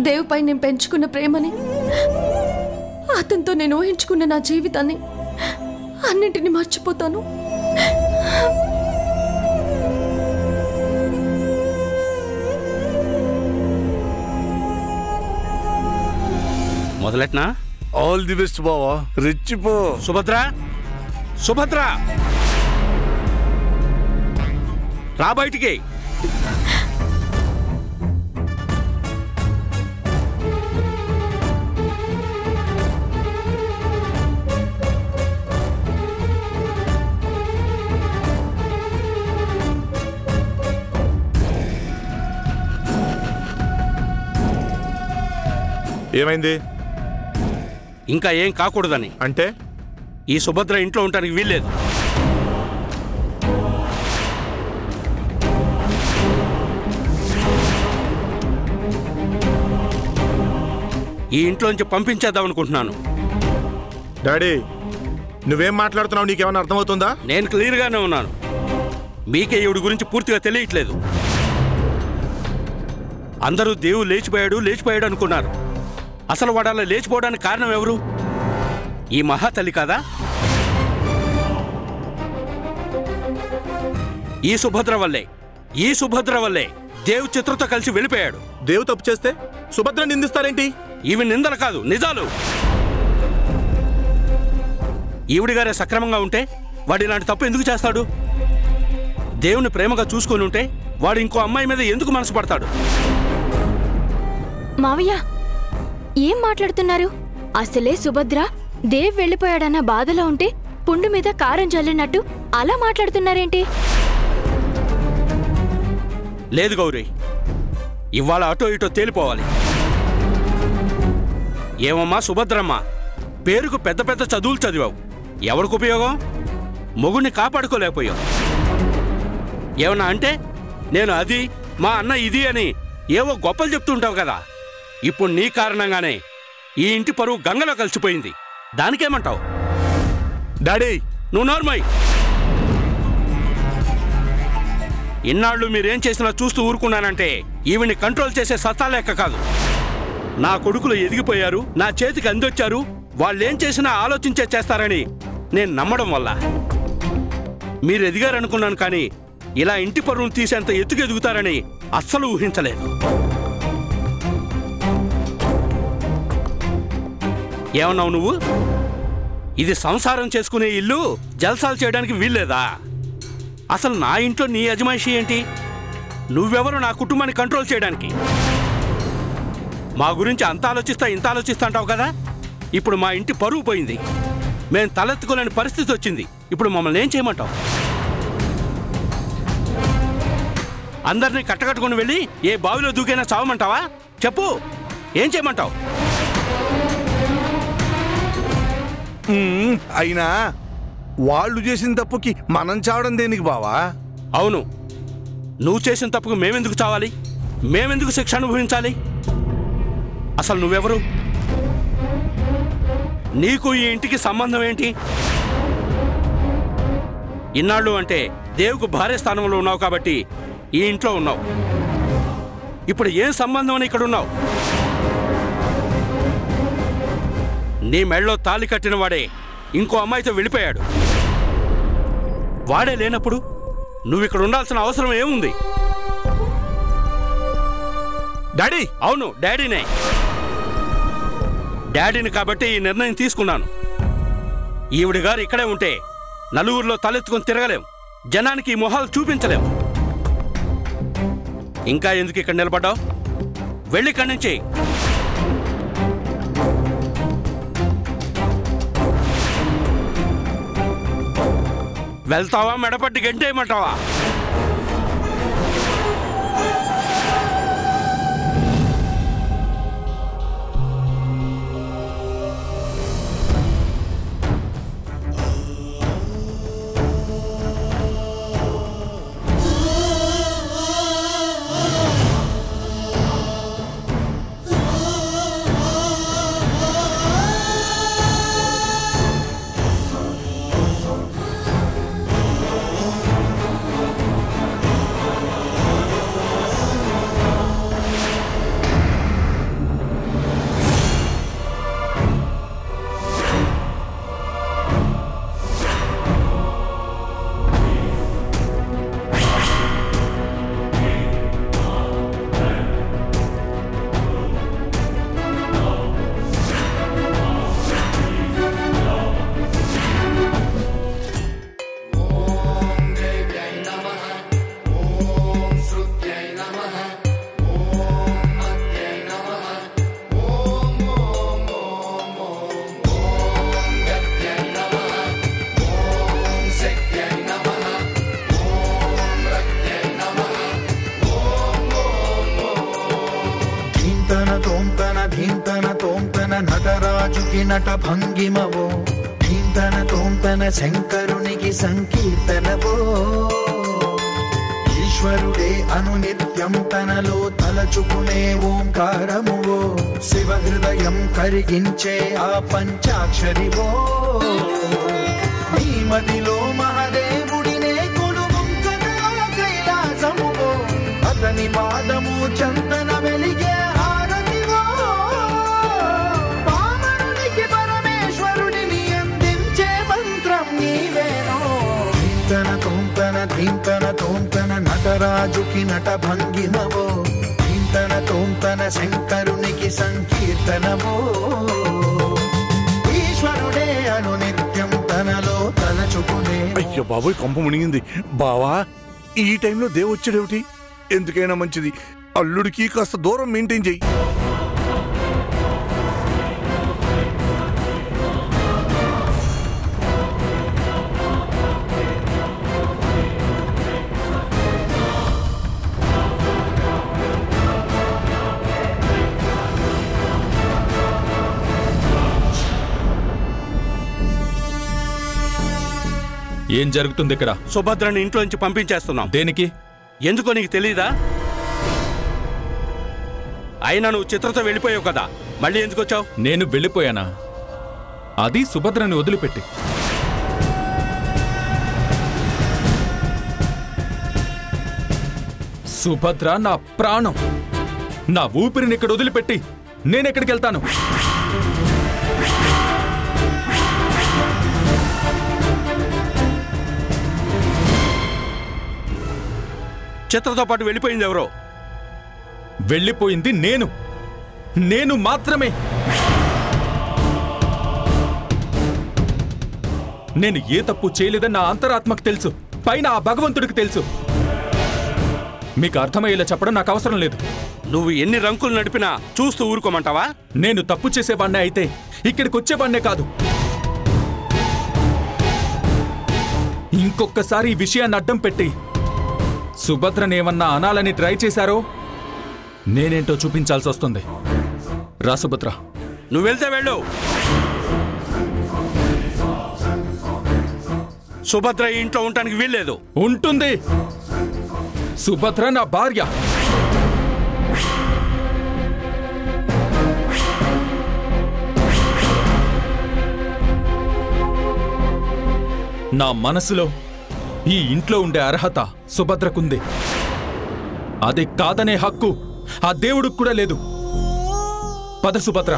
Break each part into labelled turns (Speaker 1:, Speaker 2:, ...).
Speaker 1: దేవుపై నేను పెంచుకున్న ప్రేమని, అతనితో నేను ఊహించుకున్న నా జీవితాన్ని అన్నింటినీ మర్చిపోతాను.
Speaker 2: మొదలెట్నా?
Speaker 3: ఆల్ ది బెస్ట్ బావా, రెచ్చిపో.
Speaker 2: సుభద్ర, సుభద్ర రా బయటికి.
Speaker 3: ఏమైంది?
Speaker 2: ఇంకా ఏం కాకూడదని.
Speaker 3: అంటే
Speaker 2: ఈ సుభద్ర ఇంట్లో ఉండడానికి వీల్లేదు. ఈ ఇంట్లోంచి పంపించేద్దాం అనుకుంటున్నాను.
Speaker 3: డాడీ, నువ్వేం మాట్లాడుతున్నావు? నీకేమైనా అర్థమవుతుందా?
Speaker 2: నేను క్లియర్గానే ఉన్నాను. మీకే ఈవిడి గురించి పూర్తిగా తెలియట్లేదు. అందరూ దేవుడు లేచిపోయాడు అనుకున్నారు. అసలు వాడు అలా లేచిపోవడానికి కారణం ఎవరు? ఈ మహాతల్లి కాదా? ఈ సుభద్ర వల్లే దేవు చిత్రతో కలిసి వెళ్ళిపోయాడు.
Speaker 3: దేవు తప్పు చేస్తే సుభద్ర నిందిస్తారేంటి?
Speaker 2: ఇవి నిందలు కాదు, నిజాలు. ఈవిడి గారే సక్రమంగా ఉంటే వాడు ఇలాంటి తప్పు ఎందుకు చేస్తాడు? దేవుని ప్రేమగా చూసుకొని ఉంటే వాడు ఇంకో అమ్మాయి మీద ఎందుకు మనసు పడతాడు?
Speaker 4: మావయ్య, ఏం మాట్లాడుతున్నారు? అసలే సుభద్ర దేవ్ వెళ్ళిపోయాడన్న బాధలో ఉంటే పుండు మీద కారం జల్లినట్టు అలా మాట్లాడుతున్నారేంటి?
Speaker 2: లేదు గౌరీ, ఇవాళ అటో ఇటో తేలిపోవాలి. ఏమమ్మా సుభద్రమ్మ, పేరుకు పెద్ద పెద్ద చదువులు చదివావు, ఎవరికి ఉపయోగం? మొగుడిని కాపాడుకోలేకపోయావు. ఏమన్నా అంటే నేను అది మా అన్న ఇది అని ఏవో గొప్పలు చెప్తుంటావు కదా. ఇప్పుడు నీ కారణంగానే ఈ ఇంటి పరువు గంగలో కలిసిపోయింది. దానికేమంటావు?
Speaker 3: డాడీ,
Speaker 2: నువ్వు నోర్మై. ఇన్నాళ్ళు మీరేం చేసినా చూస్తూ ఊరుకున్నానంటే ఈవిని కంట్రోల్ చేసే సత్తా లెక్క కాదు. నా కొడుకులు ఎదిగిపోయారు, నా చేతికి అందొచ్చారు, వాళ్ళేం చేసినా ఆలోచించే చేస్తారని నేను నమ్మడం వల్ల మీరు ఎదిగారనుకున్నాను. కానీ ఇలా ఇంటి పరువును తీసేంత ఎత్తుకు ఎదుగుతారని అస్సలు ఊహించలేదు. ఏమన్నావు నువ్వు? ఇది సంసారం చేసుకునే ఇల్లు, జల్సాలు చేయడానికి వీల్లేదా? అసలు నా ఇంట్లో నీ యజమాయిషి ఏంటి? నువ్వెవరు నా కుటుంబాన్ని కంట్రోల్ చేయడానికి? మా గురించి అంత ఆలోచిస్తా ఇంత ఆలోచిస్తా అంటావు కదా. ఇప్పుడు మా ఇంటి పరువు పోయింది, మేము తలెత్తుకోలేని పరిస్థితి వచ్చింది. ఇప్పుడు మమ్మల్ని ఏం చేయమంటావు? అందరినీ కట్టకట్టుకుని వెళ్ళి ఏ బావిలో దూకైనా చావమంటావా? చెప్పు, ఏం చేయమంటావు?
Speaker 3: అయినా వాళ్ళు చేసిన తప్పుకి మనం చావడం దేనికి బావా?
Speaker 2: అవును, నువ్వు చేసిన తప్పుకు మేమెందుకు చావాలి? మేమెందుకు శిక్ష అనుభవించాలి? అసలు నువ్వెవరు? నీకు ఈ ఇంటికి సంబంధం ఏంటి? ఇన్నాళ్ళు అంటే దేవుకు భార్య స్థానంలో ఉన్నావు కాబట్టి ఈ ఇంట్లో ఉన్నావు. ఇప్పుడు ఏం సంబంధం అని ఇక్కడ ఉన్నావు? నీ మెళ్ళలో తాళి కట్టిన వాడే ఇంకో అమ్మాయితో వెళ్ళిపోయాడు. వాడే లేనప్పుడు నువ్వు ఇక్కడ ఉండాల్సిన అవసరం ఏముంది?
Speaker 3: డాడీ?
Speaker 2: అవును, డాడీనే. డాడీని కాబట్టి ఈ నిర్ణయం తీసుకున్నాను. ఈవిడి గారు ఇక్కడే ఉంటే నలుగురిలో తలెత్తుకొని తిరగలేం, జనానికి ఈ మొహాలు చూపించలేం. ఇంకా ఎందుకు ఇక్కడ నిలబడ్డావు? వెళ్ళి ఇక్కడి నుంచి. వెళ్తావా, మెడపట్టి గంటేయమంటావా?
Speaker 5: జుకి నట భంగిమవో ధీంతన తోంతన శంకరునికి సంకీర్తనవో ఈశ్వరుడే అనునిత్యం తనలో తలచుకునే ఓంకారమువో శివ హృదయం కరిగించే ఆ పంచాక్షరివో నీ మదిలో మహాదేవుడినే కొలువుంకనా కైలాసమువో అతని పాదము చందన వెలిగే హారతివో పామరునికి పరమేశ్వరుడిని అందించే మంత్రం నీవేనో ధీంతన తోంతన ధీంతన తోంతన నటరాజుకి నట భంగిమవో ధీంతన తోంతన శంకరునికి సంకీర్తనవో ఈశ్వరుడే అనునిత్యం తనలో తలచుకునే.
Speaker 3: అయ్యో బాబోయ్, కొంప మునిగింది. బావా, ఈ టైంలో దేవొచ్చాడేమిటి? ఎందుకైనా మంచిది అల్లుడికి కాస్త దూరం మెయింటైన్ చెయ్యి.
Speaker 6: ఏం జరుగుతుంది ఇక్కడ?
Speaker 2: సుభద్రని ఇంట్లో నుంచి పంపించేస్తున్నాం.
Speaker 6: దేనికి?
Speaker 2: ఎందుకో నీకు తెలీదా? అయినా నువ్వు చిత్రతో వెళ్ళిపోయావు కదా, మళ్ళీ ఎందుకు వచ్చావు?
Speaker 6: నేను వెళ్ళిపోయానా? అది సుభద్రని వదిలిపెట్టి. సుభద్ర నా ప్రాణం, నా ఊపిరిని ఇక్కడ వదిలిపెట్టి నేనెక్కడికి వెళ్తాను?
Speaker 2: చిత్రతో పాటు వెళ్ళిపోయింది ఎవరో?
Speaker 6: వెళ్ళిపోయింది నేను మాత్రమే. నేను ఏ తప్పు చేయలేదని నా అంతరాత్మకు తెలుసు, పైన ఆ భగవంతుడికి తెలుసు. మీకు అర్థమయ్యేలా చెప్పడం నాకు అవసరం లేదు.
Speaker 2: నువ్వు ఎన్ని రంకులు నడిపినా చూస్తూ ఊరుకోమంటావా?
Speaker 6: నేను తప్పు చేసేవాణ్ణే అయితే ఇక్కడికి వచ్చేవాణ్ణే కాదు. ఇంకొకసారి ఈ విషయాన్ని అడ్డం పెట్టి సుభద్రనేమన్నా అనాలని ట్రై చేశారో నేనేంటో చూపించాల్సి వస్తుంది. రా సుభద్ర.
Speaker 2: నువ్వు వెళ్తే వెళ్ళు. సుభద్ర ఈ ఇంట్లో ఉండటానికి వీల్లేదు.
Speaker 6: ఉంటుంది. సుభద్ర నా భార్య. నా మనసులో ఈ ఇంట్లో ఉండే అర్హత సుభద్రకుంది. అది కాదనే హక్కు ఆ దేవుడికి కూడా లేదు. పద సుభద్ర.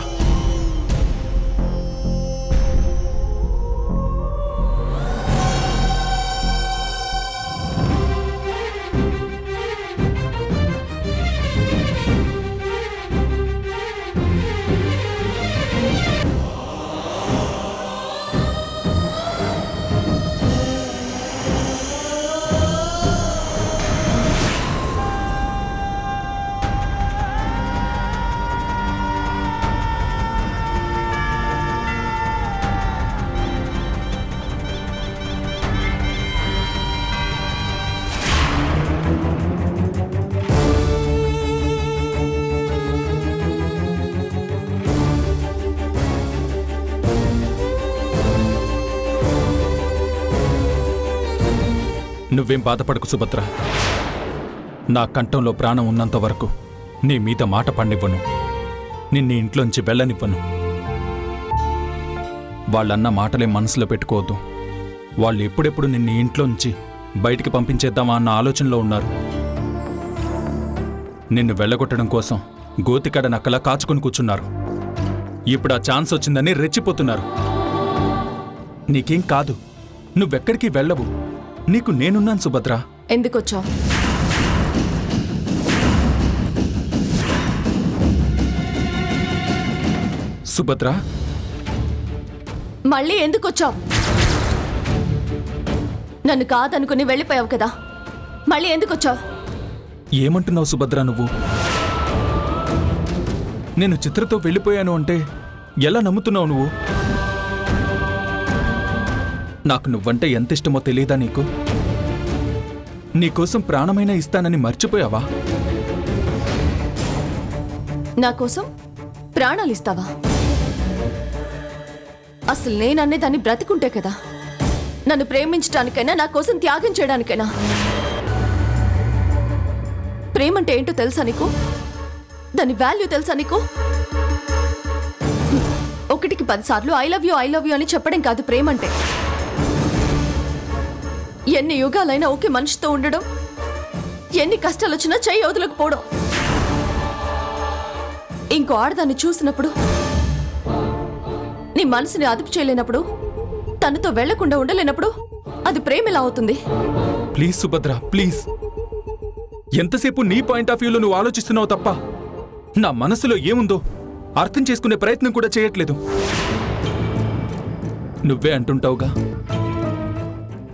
Speaker 6: నువ్వేం బాధపడకు సుభద్ర. నా కంఠంలో ప్రాణం ఉన్నంత వరకు నీ మీద మాట పడినివ్వను, నిన్ను ఇంట్లోంచి వెళ్ళనివ్వను. వాళ్ళన్న మాటలే మనసులో పెట్టుకోవద్దు. వాళ్ళు ఎప్పుడెప్పుడు నిన్ను ఇంట్లోంచి బయటికి పంపించేద్దామా అన్న ఆలోచనలో ఉన్నారు. నిన్ను వెళ్ళగొట్టడం కోసం గోతికడ నక్కలా కాచుకొని కూర్చున్నారు. ఇప్పుడు ఆ ఛాన్స్ వచ్చిందని రెచ్చిపోతున్నారు. నీకేం కాదు, నువ్వెక్కడికి వెళ్ళవు. నీకు నేనున్నాను సుభద్ర.
Speaker 1: ఎందుకొచ్చావు?
Speaker 6: సుభద్ర,
Speaker 1: మళ్ళీ ఎందుకొచ్చావు? నన్ను కాదనుకుని వెళ్ళిపోయావు కదా, మళ్ళీ ఎందుకొచ్చావు?
Speaker 6: ఏమంటున్నావు సుభద్ర నువ్వు? నేను చిత్రతో వెళ్ళిపోయాను అంటే ఎలా నమ్ముతున్నావు నువ్వు? నాకు నువ్వంటే ఎంత ఇష్టమో తెలియదా నీకు? నీకోసం ప్రాణమైనా ఇస్తానని మర్చిపోయావా?
Speaker 1: నా కోసం ప్రాణాలు ఇస్తావా? అసలు నేననే దాన్ని బ్రతికుంటే కదా నన్ను ప్రేమించడానికైనా నా కోసం త్యాగం చేయడానికైనా. ప్రేమంటే ఏంటో తెలుసా నీకు? దాని వాల్యూ తెలుసా నీకు? 1కి 10 సార్లు ఐ లవ్ యూ అని చెప్పడం కాదు ప్రేమంటే. ఎన్ని యుగాలైనా ఒకే మనిషితో ఉండడం, ఎన్ని కష్టాలు వచ్చినా చెయ్యి వదలకపోవడం. ఇంకో ఆడదాన్ని చూసినప్పుడు, నీ మనసుని అదుపు చేయలేనప్పుడు, తనతో వెళ్లకుండా ఉండలేనప్పుడు అది ప్రేమ ఎలా అవుతుంది?
Speaker 6: Please Subhadra, please. ఎంతసేపు నీ పాయింట్ ఆఫ్ వ్యూలో నువ్వు ఆలోచిస్తున్నావు తప్ప నా మనసులో ఏముందో అర్థం చేసుకునే ప్రయత్నం కూడా చేయట్లేదు. నువ్వే అంటుంటావుగా,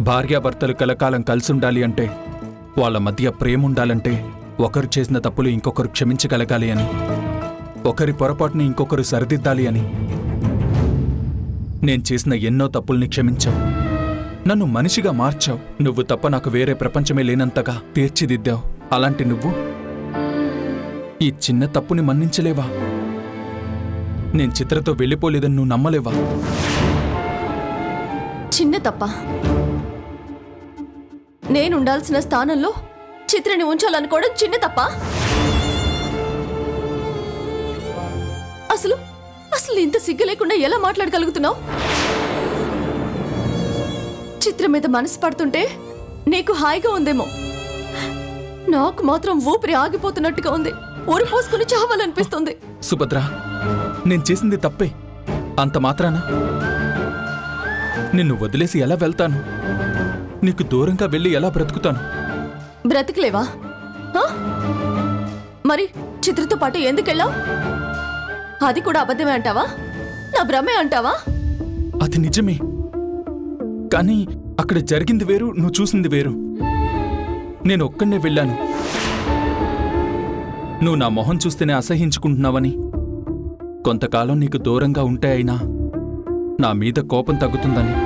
Speaker 6: భార్యాభర్తలు కలకాలం కలిసుండాలి అంటే, వాళ్ళ మధ్య ప్రేమ ఉండాలంటే ఒకరు చేసిన తప్పులు ఇంకొకరు క్షమించగలగాలి అని, ఒకరి పొరపాటుని ఇంకొకరు సరిదిద్దాలి అని. నేను చేసిన ఎన్నో తప్పుల్ని క్షమించావు, నన్ను మనిషిగా మార్చావు. నువ్వు తప్ప నాకు వేరే ప్రపంచమే లేనంతగా తీర్చిదిద్దావు. అలాంటి నువ్వు ఈ చిన్న తప్పుని మన్నించలేవా? నేను చిత్రతో వెళ్ళిపోలేదని నువ్వు నమ్మలేవా?
Speaker 1: చిన్న తప్ప? నేనుండాల్సిన స్థానంలో చిత్రని ఉంచాలనుకోవడం చిన్న తప్ప? అసలు అసలు ఇంత సిగ్గు లేకుండా ఎలా మాట్లాడగలుగుతున్నావు? చిత్ర మీద మనసు పడుతుంటే నీకు హాయిగా ఉందేమో, నాకు మాత్రం ఊపిరి ఆగిపోతున్నట్టుగా ఉంది. ఊరి పోసుకుని చావాలనిపిస్తుంది.
Speaker 6: సుభద్ర, నేను చేసింది తప్పే. అంత మాత్రాన నిన్ను వదిలేసి ఎలా వెళ్తాను? నీకు దూరంగా వెళ్ళి ఎలా బ్రతుకుతాను?
Speaker 1: బ్రతికలేవా? మరి చిత్రతో పాటు ఎందుకెళ్ళావు? అది కూడా అబద్ధమే అంటావా? నా భ్రమే అంటావా?
Speaker 6: అది నిజమే, కానీ అక్కడ జరిగింది వేరు, నువ్వు చూసింది వేరు. నేను ఒక్కనే వెళ్ళాను. నువ్వు నా మొహం చూస్తేనే అసహించుకుంటున్నావని, కొంతకాలం నీకు దూరంగా ఉంటే అయినా నా మీద కోపం తగ్గుతుందని,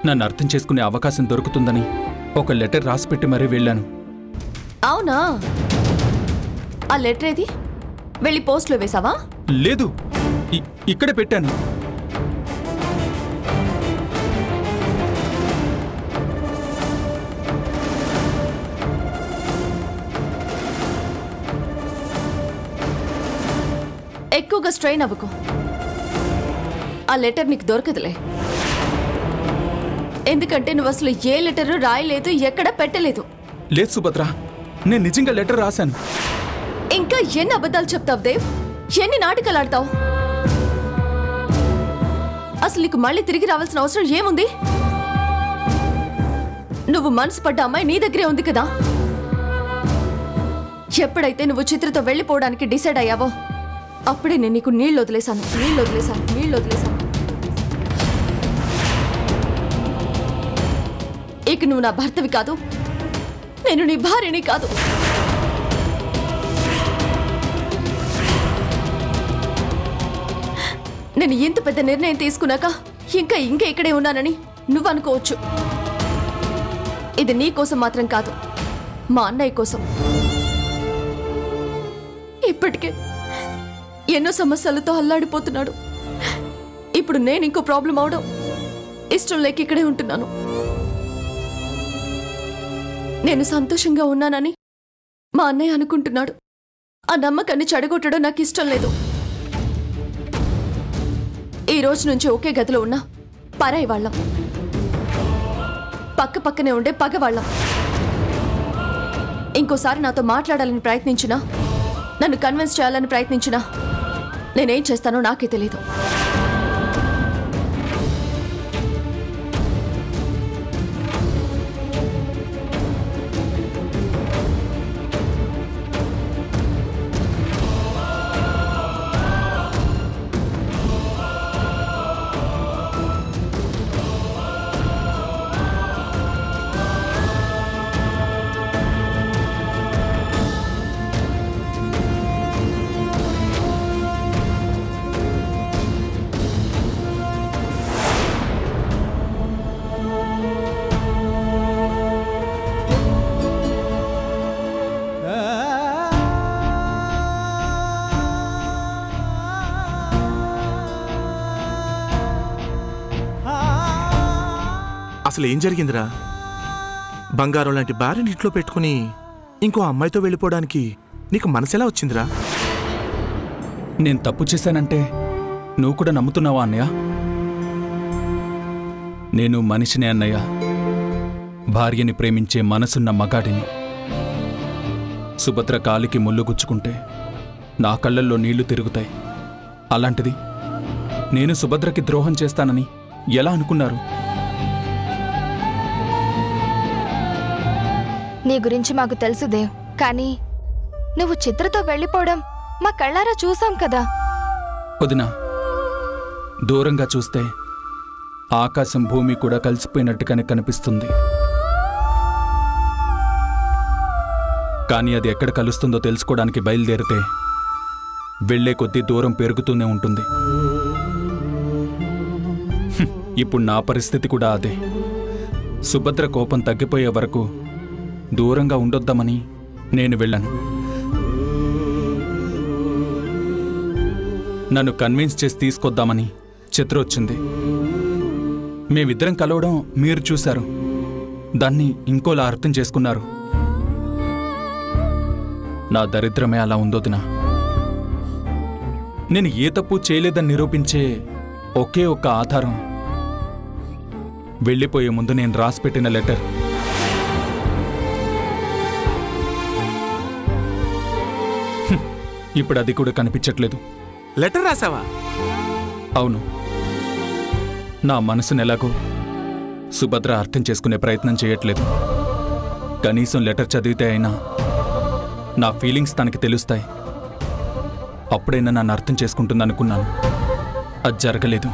Speaker 6: నన్ను అర్థం చేసుకునే అవకాశం దొరుకుతుందని ఒక లెటర్ రాసిపెట్టి మరీ వెళ్ళాను.
Speaker 1: అవునా? ఆ లెటర్ ఏది? వెళ్ళి పోస్ట్లో వేసావా?
Speaker 6: లేదు, ఇక్కడే పెట్టాను.
Speaker 1: ఎక్కువగా స్ట్రెయిన్ అవ్వకు. ఆ లెటర్ నీకు దొరకదులే. ఎందుకంటే నువ్వు అసలు ఏ లెటరు రాయలేదు, ఎక్కడ పెట్టలేదు.
Speaker 6: లేదు సుభద్ర, నేను నిజంగా లెటర్ రాశాను.
Speaker 1: ఇంకా ఎన్ని అబద్ధాలు చెప్తావు దేవ్? ఎన్ని నాటకాలు ఆడతావు? అసలు నీకు మళ్ళీ తిరిగి రావాల్సిన అవసరం ఏముంది? నువ్వు మనసు పడ్డ అమ్మాయి నీ దగ్గరే ఉంది కదా. ఎప్పుడైతే నువ్వు చిత్రతో వెళ్ళిపోవడానికి డిసైడ్ అయ్యావో అప్పుడే నేను నీకు నీళ్ళు వదిలేశాను. ఇక నువ్వు నా భర్తవి కాదు, నేను నీ భార్యని కాదు. నేను ఇంత పెద్ద నిర్ణయం తీసుకున్నాక ఇంకా ఇక్కడే ఉన్నానని నువ్వు అనుకోవచ్చు. ఇది నీ కోసం మాత్రం కాదు, మా అన్నయ్య కోసం. ఇప్పటికే ఎన్నో సమస్యలతో అల్లాడిపోతున్నాడు. ఇప్పుడు నేను ఇంకో ప్రాబ్లం అవడం ఇష్టం లేక ఇక్కడే ఉంటున్నాను. నేను సంతోషంగా ఉన్నానని మా అన్నయ్య అనుకుంటున్నాడు. ఆ నమ్మకాన్ని చెడగొట్టడం నాకు ఇష్టం లేదు. ఈ రోజు నుంచి ఒకే గదిలో ఉన్న పరాయి వాళ్ళం, పక్క పక్కనే ఉండే పగవాళ్ళం. ఇంకోసారి నాతో మాట్లాడాలని ప్రయత్నించినా, నన్ను కన్విన్స్ చేయాలని ప్రయత్నించినా నేనేం చేస్తానో నాకే తెలీదు.
Speaker 7: అసలు ఏం జరిగిందిరా? బంగారం లాంటి భార్యని ఇంట్లో పెట్టుకుని ఇంకో అమ్మాయితో వెళ్ళిపోవడానికి నీకు మనసెలా వచ్చిందిరా?
Speaker 6: నేను తప్పు చేశానంటే నువ్వు కూడా నమ్ముతున్నావా అన్నయ్య? నేను మనిషినే అన్నయ్య, భార్యని ప్రేమించే మనసున్న మగాడిని. సుభద్ర కాలికి ముళ్ళు గుచ్చుకుంటే నా కళ్ళల్లో నీళ్లు తిరుగుతాయి. అలాంటిది నేను సుభద్రకి ద్రోహం చేస్తానని ఎలా అనుకున్నారు?
Speaker 4: నీ గురించి మాకు తెలుసు దేవ్, కానీ నువ్వు చిత్రతో వెళ్ళిపోవడం మా కళ్ళారా చూసాం కదా.
Speaker 6: వదినా, దూరంగా చూస్తే ఆకాశం భూమి కూడా కలిసిపోయినట్టుగానే కనిపిస్తుంది. కానీ అది ఎక్కడ కలుస్తుందో తెలుసుకోవడానికి బయలుదేరితే వెళ్లే కొద్దీ దూరం పెరుగుతూనే ఉంటుంది. ఇప్పుడు నా పరిస్థితి కూడా అదే. సుభద్ర కోపం తగ్గిపోయే వరకు దూరంగా ఉండొద్దామని నేను వెళ్ళాను. నన్ను కన్విన్స్ చేసి తీసుకొద్దామని చిత్ర వచ్చింది. మేమిద్దరం కలవడం మీరు చూశారు, దాన్ని ఇంకోలా అర్థం చేసుకున్నారు. నా దరిద్రమే అలా ఉందోదినా. నేను ఏ తప్పు చేయలేదని నిరూపించే ఒకే ఒక్క ఆధారం వెళ్ళిపోయే ముందు నేను రాసిపెట్టిన లెటర్. ఇప్పుడు అది కూడా కనిపించట్లేదు.
Speaker 7: లెటర్ రాసావా?
Speaker 6: అవును. నా మనసును ఎలాగో సుభద్ర అర్థం చేసుకునే ప్రయత్నం చేయట్లేదు. కనీసం లెటర్ చదివితే అయినా నా ఫీలింగ్స్ తనకి తెలుస్తాయి. అప్పుడైనా నన్ను అర్థం చేసుకుంటుందనుకున్నాను. అది జరగలేదు.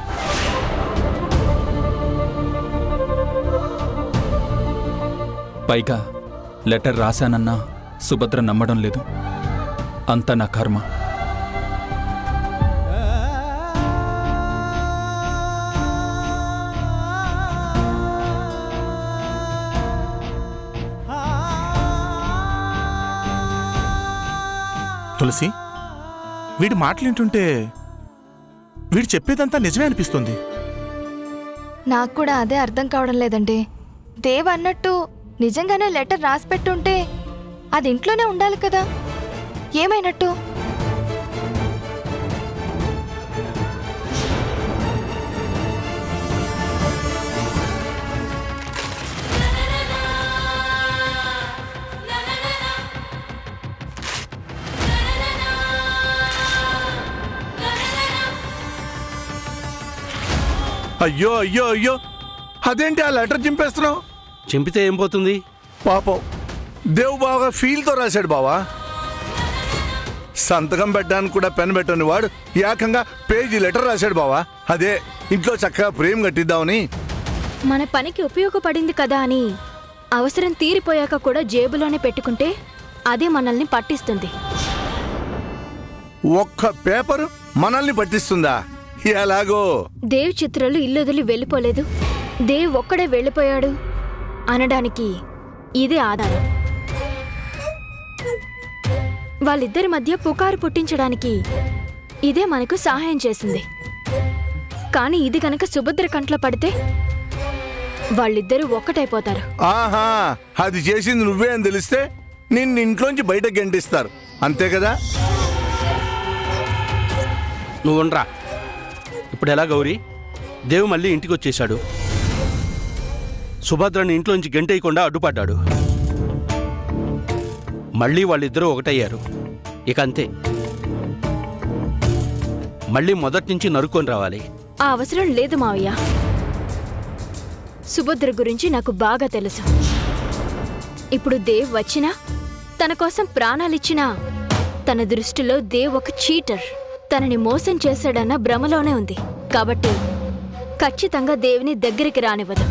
Speaker 6: పైగా లెటర్ రాశానన్నా సుభద్ర నమ్మడం లేదు. అంతా నా కర్మ.
Speaker 7: తులసి, వీడి మాటలేంటుంటే వీడు చెప్పేదంతా నిజమే అనిపిస్తుంది.
Speaker 4: నాకు కూడా అదే అర్థం కావడం లేదండి. దేవ్ అన్నట్టు నిజంగానే లెటర్ రాసిపెట్టుంటే అది ఇంట్లోనే ఉండాలి కదా. ఏమైనట్టు?
Speaker 3: అయ్యో అయ్యో అయ్యో, అదేంటి ఆ లెటర్ చింపేస్తున్నావు?
Speaker 2: చింపితే ఏం పోతుంది?
Speaker 3: పాపం దేవు బాగా ఫీల్తో రాశాడు బావా. సంతకం పెట్టడానికి కూడా పెన్ పెట్టని వాడు ఏకంగా పేజీ లెటర్ రాశాడు బావా. అదే ఇంట్లో చక్కగా ప్రేమ కట్టిద్దామని.
Speaker 4: మన పనికి ఉపయోగపడింది కదా అని అవసరం తీరిపోయాక కూడా జేబులోనే పెట్టుకుంటే అదే మనల్ని పట్టిస్తుంది.
Speaker 3: ఒక్క పేపరు మనల్ని పట్టిస్తుందా? ఎలాగో
Speaker 4: దేవ్ చిత్రాలు ఇల్లొదిలి వెళ్ళిపోలేదు, దేవ్ ఒక్కడే వెళ్ళిపోయాడు అనడానికి ఇదే ఆధారం. వాళ్ళిద్దరి మధ్య పుకారు పుట్టించడానికి ఇదే మనకు సహాయం చేసింది. కానీ ఇది గనక సుభద్ర కంట్లో పడితే వాళ్ళిద్దరూ ఒక్కటైపోతారు.
Speaker 3: ఆహా, అది చేసింది నువ్వే అని తెలిస్తే నిన్ను ఇంట్లోంచి బయటకు గంటిస్తారు, అంతే కదా?
Speaker 2: నువ్వుండ్రా. ఇప్పుడు ఎలా గౌరీ? దేవు మళ్ళీ ఇంటికి వచ్చేశాడు. సుభద్రని ఇంట్లోంచి గంటేయకుండా అడ్డుపడ్డాడు. మళ్ళీ వాళ్ళిద్దరూ ఒకటయ్యారు. ఇక అంతే, మళ్ళీ మొదటి నుంచి నరుక్కొని రావాలి.
Speaker 4: ఆ అవసరం లేదు మావయ్య. సుభద్ర గురించి నాకు బాగా తెలుసు. ఇప్పుడు దేవ్ వచ్చినా, తన కోసం ప్రాణాలిచ్చినా తన దృష్టిలో దేవ్ ఒక చీటర్, తనని మోసం చేశాడన్న భ్రమలోనే ఉంది. కాబట్టి ఖచ్చితంగా దేవిని దగ్గరికి రానివ్వదు.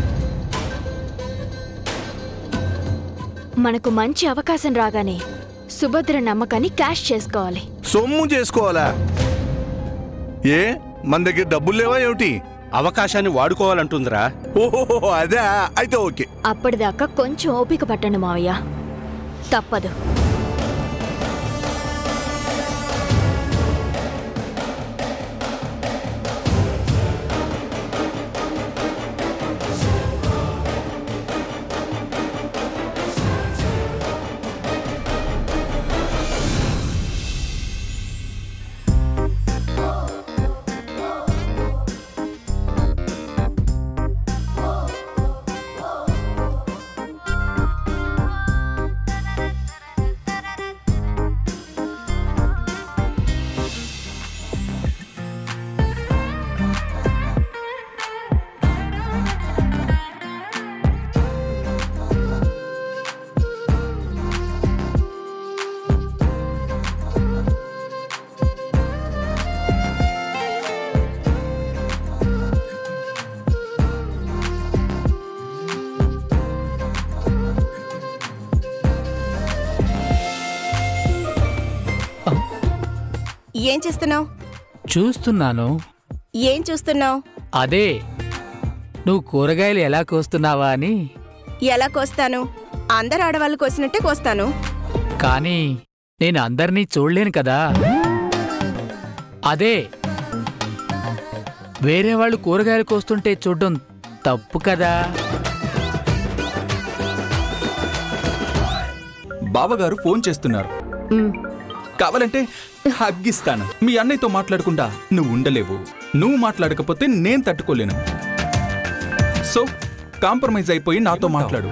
Speaker 4: మనకు మంచి అవకాశం రాగానే సుభద్ర నమ్మకాన్ని క్యాష్ చేసుకోవాలి.
Speaker 3: సొమ్ము చేసుకోవాలా? ఏ మన దగ్గర డబ్బులు లేవా ఏమిటి?
Speaker 2: అవకాశాన్ని వాడుకోవాలంటుందిరా.
Speaker 3: ఓహో అదే, అయితే ఓకే.
Speaker 4: అప్పటిదాకా కొంచెం ఓపిక పట్టండి మావయ్య, తప్పదు.
Speaker 8: ఏం చేస్తున్నావు?
Speaker 9: చూస్తున్నాను.
Speaker 8: ఏం చూస్తున్నావు?
Speaker 9: అదే నువ్వు కూరగాయలు ఎలా కోస్తున్నావా అని.
Speaker 8: ఎలా కోస్తాను? అందరు ఆడవాళ్ళు కోసినట్టే కోస్తాను.
Speaker 9: కానీ నేను అందరినీ చూడలేను కదా. అదే వేరే వాళ్ళు కూరగాయలు కోస్తుంటే చూడడం తప్పు కదా.
Speaker 6: బావగారు ఫోన్ చేస్తున్నారు. కావాలంటే హగ్గిస్తాను. మీ అన్నయ్యతో మాట్లాడకుండా నువ్వు ఉండలేవు. నువ్వు మాట్లాడకపోతే నేను తట్టుకోలేను. సో కాంప్రమైజ్ అయిపోయి నాతో మాట్లాడు.